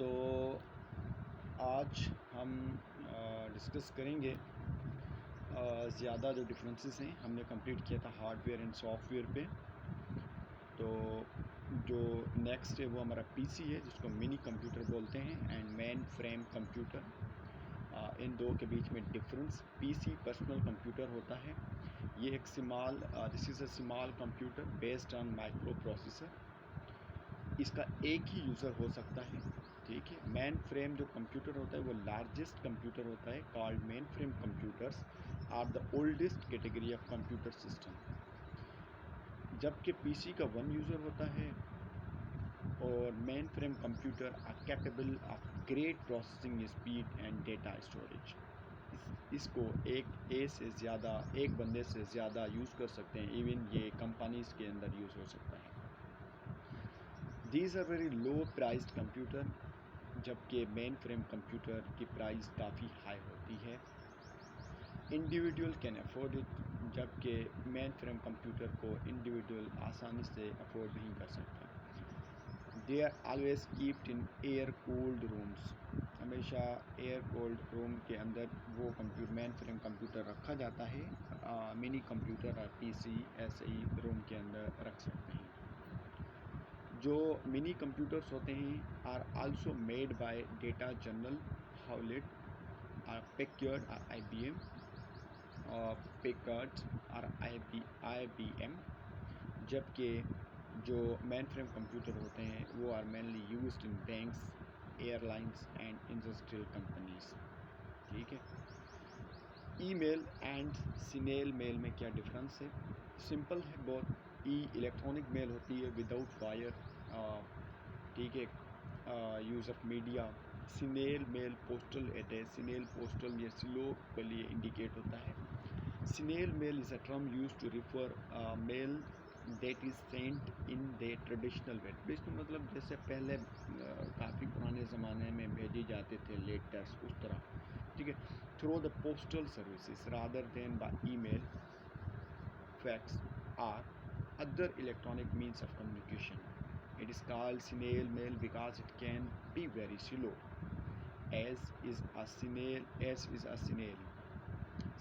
तो आज हम डिस्कस करेंगे ज़्यादा जो डिफरेंसेस हैं। हमने कंप्लीट किया था हार्डवेयर एंड सॉफ्टवेयर पे। तो जो नेक्स्ट है वो हमारा पीसी है, जिसको मिनी कंप्यूटर बोलते हैं, एंड मेन फ्रेम कंप्यूटर। इन दो के बीच में डिफरेंस। पीसी पर्सनल कंप्यूटर होता है। ये एक this is a small computer based on micro processor. इसका एक ही यूज़र हो सकता है, ठीक है। मेन फ्रेम जो कंप्यूटर होता है वो लार्जेस्ट कंप्यूटर होता है, called mainframe computers are the oldest category of computer system. जबकि पीसी का वन यूज़र होता है और mainframe computer are capable of great processing speed and data storage. इसको एक बंदे से ज़्यादा यूज़ कर सकते हैं। इवन ये कंपनीज़ के अंदर यूज़ हो सकता है। These are very low priced computer, जबकि मेन फ्रेम कंप्यूटर की प्राइस काफ़ी हाई होती है। इंडिविजुअल कैन अफोर्ड इट, जबकि मेन फ्रेम कंप्यूटर को इंडिविजुअल आसानी से अफोर्ड नहीं कर सकता। They are always keeped in air cooled rooms, हमेशा एयर कोल्ड रूम के अंदर वो मेन फ्रेम कंप्यूटर रखा जाता है। मिनी कंप्यूटर और पीसी ऐसे ही रूम के अंदर रख सकते हैं। जो मिनी कंप्यूटर्स होते हैं are also made by Data General, Hewlett, Packard और IBM, पेकर्ड और IBM, जबकि जो मेन फ्रेम कंप्यूटर होते हैं वो are mainly used in banks, airlines and industrial companies, ठीक है। ईमेल एंड स्नेल मेल में क्या डिफरेंस है? सिंपल है बहुत। इलेक्ट्रॉनिक मेल होती है विदाउट वायर, ठीक है, use of media. Snail mail postal address, snail postal ये स्लो के लिए इंडिकेट होता है। Snail mail is a term use to refer mail that is sent in the traditional way. Traditional मतलब जैसे पहले काफ़ी पुराने ज़माने में भेजे जाते थे लेटर्स, उस तरह, ठीक है, through the postal services rather than by email, fax और other electronic means of communication. It is called snail mail because it can be very slow, as is a snail.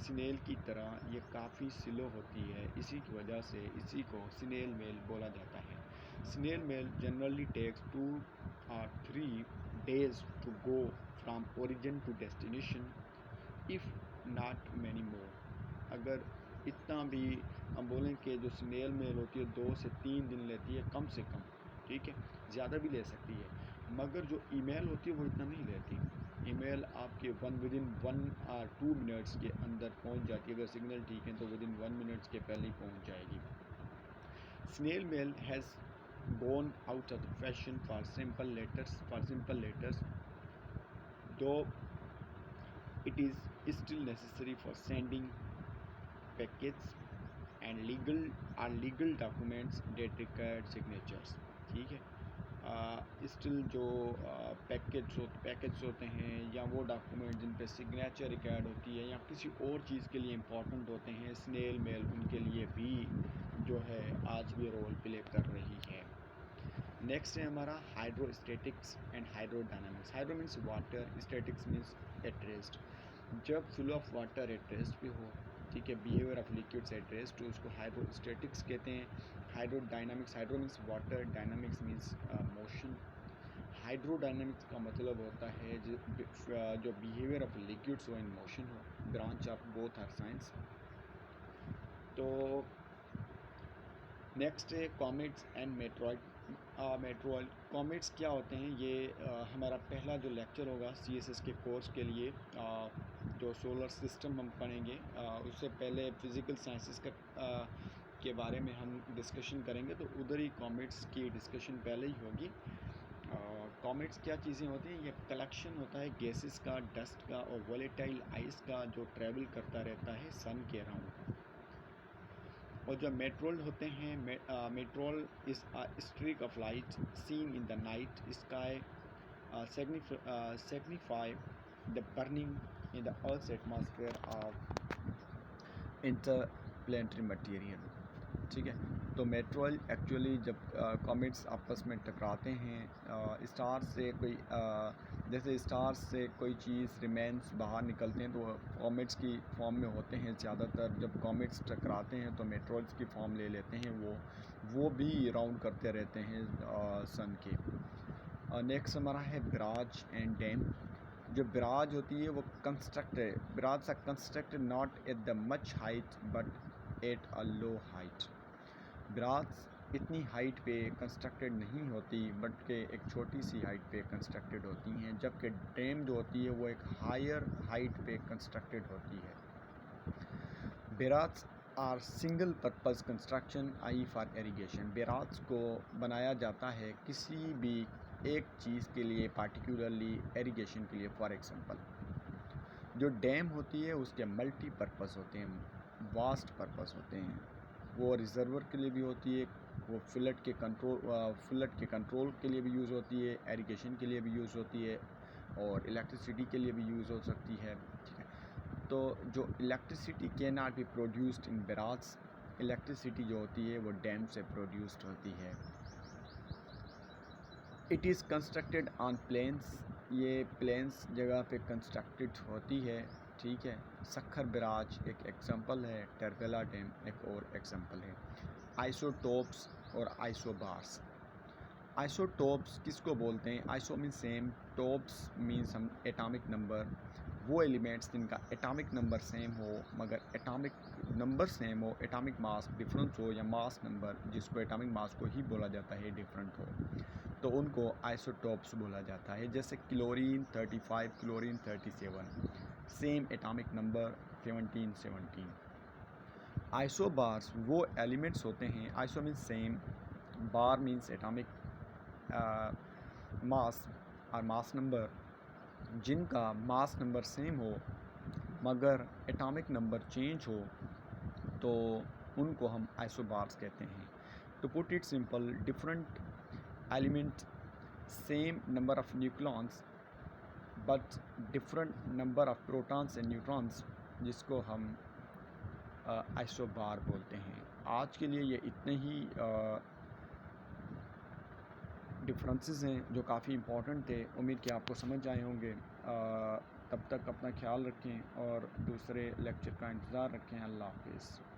Snail की तरह ये काफ़ी slow होती है, इसी की वजह से इसी को स्नेल मेल बोला जाता है। Snail mail generally takes 2 or 3 days to go from origin to destination, if not many more. अगर इतना भी हम बोलें कि जो स्नेल मेल होती है 2 से 3 दिन लेती है कम से कम, ठीक है, ज़्यादा भी ले सकती है। मगर जो ईमेल होती है वो इतना नहीं लेती। ईमेल आपके विदिन 1 or 2 मिनट्स के अंदर पहुंच जाती है। अगर सिग्नल ठीक है तो विदिन 1 मिनट्स के पहले ही पहुंच जाएगी। Snail mail has gone out of the fashion for simple letters, though it is still necessary for sending package and legal documents that required signatures, ठीक है। स्टिल जो पैकेज होते हैं या वो डॉक्यूमेंट जिन पे सिग्नेचर रिक्वायर्ड होती है या किसी और चीज़ के लिए इम्पोर्टेंट होते हैं, स्नेल मेल उनके लिए भी जो है आज भी रोल प्ले कर रही है। नेक्स्ट है हमारा hydrostatics and hydrodynamics. Hydro means water, statics means at rest. जब flow of water at rest पे हो, ठीक है, behaviour of liquids at rest, तो उसको हाइड्रोस्टैटिक्स कहते हैं। Hydrodynamics, hydro means water, dynamics means motion. Hydrodynamics का मतलब होता है जो बिहेवियर ऑफ लिक्विड्स हो इन मोशन हो। Branch of both are science. तो नेक्स्ट है कॉमेट्स एंड मेट्रोइड। कॉमेट्स क्या होते हैं? ये हमारा पहला जो लेक्चर होगा CSS के कोर्स के लिए, जो सोलर सिस्टम हम पढ़ेंगे, उससे पहले फिज़िकल साइंसेस के बारे में हम डिस्कशन करेंगे, तो उधर ही कॉमेट्स की डिस्कशन पहले ही होगी। कॉमेट्स क्या चीज़ें होती हैं? ये कलेक्शन होता है गैसेस का, डस्ट का और वोलेटाइल आइस का, जो ट्रैवल करता रहता है सन के अराउंड। और जो मेट्रोइड होते हैं, Metroid is a streak of light seen in the night sky, signify the burning in the Earth's atmosphere of interplanetary material, ठीक है। तो मेट्रोइड एक्चुअली जब कॉमेट्स आपस में टकराते हैं, स्टार से कोई जैसे स्टार से कोई चीज़ रिमेन्स बाहर निकलते हैं तो कॉमेट्स की फॉर्म में होते हैं ज़्यादातर। जब कॉमेट्स टकराते हैं तो मेट्रोइड्स की फॉर्म ले लेते हैं, वो भी राउंड करते रहते हैं सन के। नेक्स्ट हमारा है बराज एंड डैम। जो बराज होती है वो constructed, barrage are constructed not at the much height but at a low height. Barrage इतनी हाइट पे कंस्ट्रक्टेड नहीं होती बल्कि एक छोटी सी हाइट पे कंस्ट्रक्टेड होती हैं, जबकि डैम जो होती है वो एक हायर हाइट पे कंस्ट्रक्टेड होती है। Barrage are single purpose construction I for irrigation. Barrage को बनाया जाता है किसी भी एक चीज़ के लिए, पार्टिकुलरली इरिगेशन के लिए। फॉर एग्जांपल जो डैम होती है उसके मल्टीपर्पस होते हैं, वास्ट पर्पस होते हैं। वो रिजर्वर के लिए भी होती है, वो फ्लड के कंट्रोल के लिए भी यूज़ होती है, इरिगेशन के लिए भी यूज़ होती है और इलेक्ट्रिसिटी के लिए भी यूज़ हो सकती है। ठीक है, तो जो electricity can not be produced in barrage, electricity जो होती है वो डैम से प्रोड्यूस्ड होती है। It is constructed on plains, ये प्लेन्स जगह पे कंस्ट्रक्टेड होती है। ठीक है, सखर बैराज एक एग्जांपल है, टरबेला डैम एक और एग्जांपल है। आइसोटोप्स और आइसोबार्स। आइसोटोप्स किसको बोलते हैं? Iso mean same, topes means हम एटॉमिक नंबर। वो एलिमेंट्स जिनका एटॉमिक नंबर सेम हो, मगर एटॉमिक नंबर सेम हो, एटॉमिक मास डिफरेंस हो, या मास नंबर जिसको एटॉमिक मास को ही बोला जाता है डिफरेंट हो, तो उनको आइसोटोप्स बोला जाता है। जैसे chlorine 35, chlorine 37, same atomic number 17। Isobars वो एलिमेंट्स होते हैं, आइसो मीन्स सेम, बार मीन्स एटॉमिक मास और मास नंबर, जिनका मास नंबर सेम हो मगर एटॉमिक नंबर चेंज हो तो उनको हम आइसोबार्स कहते हैं। To put it simple, different element, same number of nucleons but different number of protons and neutrons, जिसको हम आइसोबार बोलते हैं। आज के लिए ये इतने ही डिफरेंसेस हैं जो काफ़ी इम्पोर्टेंट थे। उम्मीद कि आपको समझ आए होंगे। तब तक अपना ख्याल रखें और दूसरे लेक्चर का इंतज़ार रखें। अल्लाह हाफ़िज़।